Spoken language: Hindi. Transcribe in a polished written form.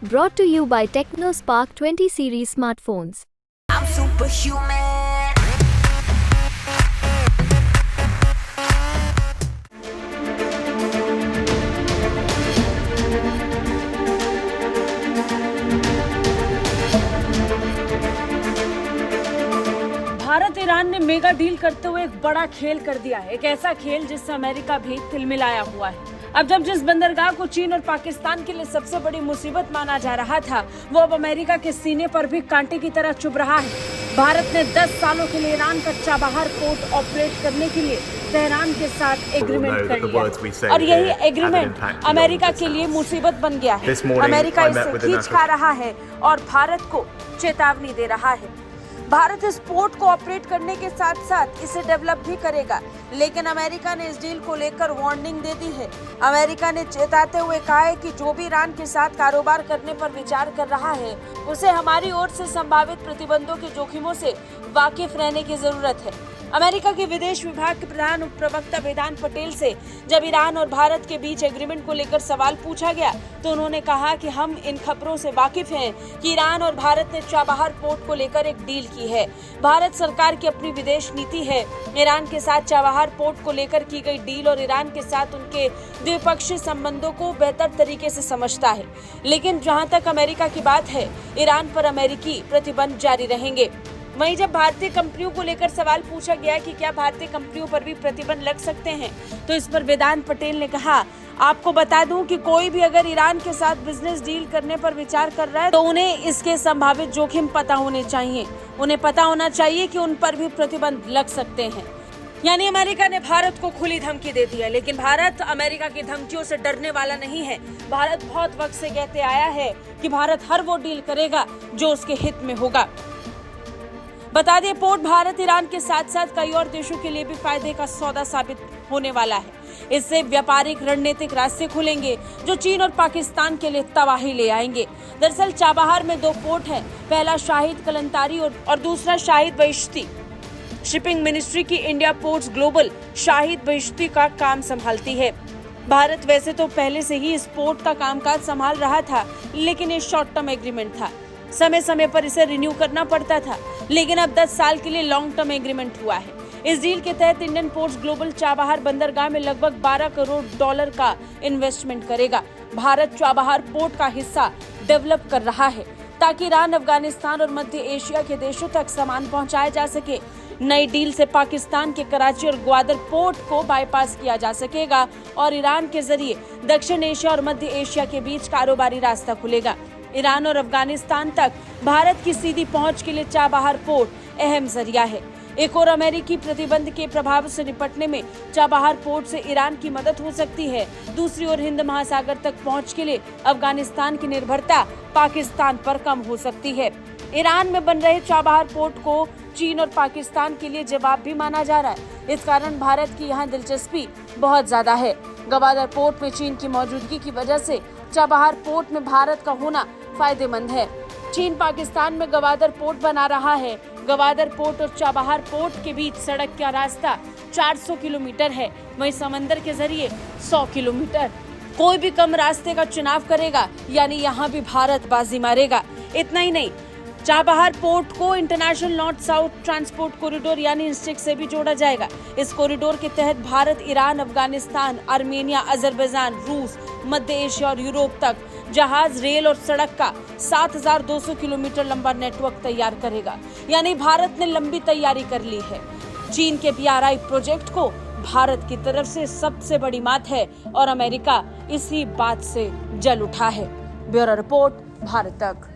Brought to you by TechnoSpark 20 series smartphones. I'm superhuman. Bharat Iran ने मेगा डील करते हुए एक बड़ा खेल कर दिया है। एक ऐसा खेल जिससे अमेरिका भी तिलमिलाया हुआ है। अब जब जिस बंदरगाह को चीन और पाकिस्तान के लिए सबसे बड़ी मुसीबत माना जा रहा था, वो अब अमेरिका के सीने पर भी कांटे की तरह चुभ रहा है। भारत ने 10 सालों के लिए ईरान का चाबहार पोर्ट ऑपरेट करने के लिए तेहरान के साथ एग्रीमेंट कर लिया और यही एग्रीमेंट अमेरिका के लिए मुसीबत बन गया है। अमेरिका इसे खींच खा रहा है और भारत को चेतावनी दे रहा है। भारत इस पोर्ट को ऑपरेट करने के साथ साथ इसे डेवलप भी करेगा, लेकिन अमेरिका ने इस डील को लेकर वार्निंग दे दी है। अमेरिका ने चेताते हुए कहा है कि जो भी ईरान के साथ कारोबार करने पर विचार कर रहा है, उसे हमारी ओर से संभावित प्रतिबंधों के जोखिमों से वाकिफ रहने की जरूरत है। अमेरिका के विदेश विभाग के प्रधान उप प्रवक्ता वेदांत पटेल से जब ईरान और भारत के बीच एग्रीमेंट को लेकर सवाल पूछा गया, तो उन्होंने कहा कि हम इन खबरों से वाकिफ हैं कि ईरान और भारत ने चाबहार पोर्ट को लेकर एक डील की है। भारत सरकार की अपनी विदेश नीति है। ईरान के साथ चाबहार पोर्ट को लेकर की गई डील और ईरान के साथ उनके द्विपक्षीय संबंधों को बेहतर तरीके से समझता है, लेकिन जहां तक अमेरिका की बात है, ईरान पर अमेरिकी प्रतिबंध जारी रहेंगे। वहीं जब भारतीय कंपनियों को लेकर सवाल पूछा गया कि क्या भारतीय कंपनियों पर भी प्रतिबंध लग सकते हैं, तो इस पर वेदांत पटेल ने कहा, आपको बता दूं कि कोई भी अगर ईरान के साथ बिजनेस डील करने पर विचार कर रहा है, तो उन्हें इसके संभावित जोखिम पता होने चाहिए। उन्हें पता होना चाहिए कि उन पर भी प्रतिबंध लग सकते हैं। यानी अमेरिका ने भारत को खुली धमकी दे दी है, लेकिन भारत अमेरिका की धमकियों से डरने वाला नहीं है। भारत बहुत वक्त से कहते आया है कि भारत हर वो डील करेगा जो उसके हित में होगा। बता दें, पोर्ट भारत ईरान के साथ साथ कई और देशों के लिए भी फायदे का सौदा साबित होने वाला है। इससे व्यापारिक रणनीतिक रास्ते खुलेंगे जो चीन और पाकिस्तान के लिए तबाही ले आएंगे। दरअसल चाबहार में 2 पोर्ट हैं, पहला शाहिद कलंतारी और दूसरा शाहिद बहिश्ती। शिपिंग मिनिस्ट्री की India ports global Shahid Bahishti का काम संभालती है। भारत वैसे तो पहले से ही इस पोर्ट का कामकाज संभाल रहा था, लेकिन ये शॉर्ट टर्म एग्रीमेंट था। समय समय पर इसे रिन्यू करना पड़ता था, लेकिन अब 10 साल के लिए लॉन्ग टर्म एग्रीमेंट हुआ है। इस डील के तहत इंडियन पोर्ट्स ग्लोबल चाबहार बंदरगाह में लगभग $12 करोड़ का इन्वेस्टमेंट करेगा। भारत चाबहार पोर्ट का हिस्सा डेवलप कर रहा है ताकि ईरान, अफगानिस्तान और मध्य एशिया के देशों तक सामान पहुंचाया जा सके। नई डील से पाकिस्तान के कराची और ग्वादर पोर्ट को बाईपास किया जा सकेगा और ईरान के जरिए दक्षिण एशिया और मध्य एशिया के बीच कारोबारी रास्ता खुलेगा। ईरान और अफगानिस्तान तक भारत की सीधी पहुंच के लिए चाबहार पोर्ट अहम जरिया है। एक और अमेरिकी प्रतिबंध के प्रभाव से निपटने में चाबहार पोर्ट से ईरान की मदद हो सकती है। दूसरी ओर हिंद महासागर तक पहुंच के लिए अफगानिस्तान की निर्भरता पाकिस्तान पर कम हो सकती है। ईरान में बन रहे चाबहार पोर्ट को चीन और पाकिस्तान के लिए जवाब भी माना जा रहा है। इस कारण भारत की यहाँ दिलचस्पी बहुत ज्यादा है। गवादर पोर्ट में चीन की मौजूदगी की वजह से चाबहार पोर्ट में भारत का होना फायदेमंद है। चीन पाकिस्तान में गवादर पोर्ट बना रहा है। गवादर पोर्ट और चाबहार पोर्ट के बीच सड़क का रास्ता 400 किलोमीटर है, वहीं समंदर के जरिए 100 किलोमीटर। कोई भी कम रास्ते का चुनाव करेगा, यानी यहाँ भी भारत बाजी मारेगा। इतना ही नहीं, चाबहार पोर्ट को international north south transport corridor यानी इंस्टेक से भी जोड़ा जाएगा। इस कॉरिडोर के तहत Bharat Iran, Afghanistan, Armenia, Azerbaijan, रूस, मध्य एशिया और यूरोप तक जहाज, रेल और सड़क का 7,200 किलोमीटर लंबा नेटवर्क तैयार करेगा। यानी भारत ने लंबी तैयारी कर ली है। चीन के PRI प्रोजेक्ट को भारत की तरफ से सबसे बड़ी बात है और अमेरिका इसी बात से जल उठा है। ब्यूरो रिपोर्ट, भारत तक।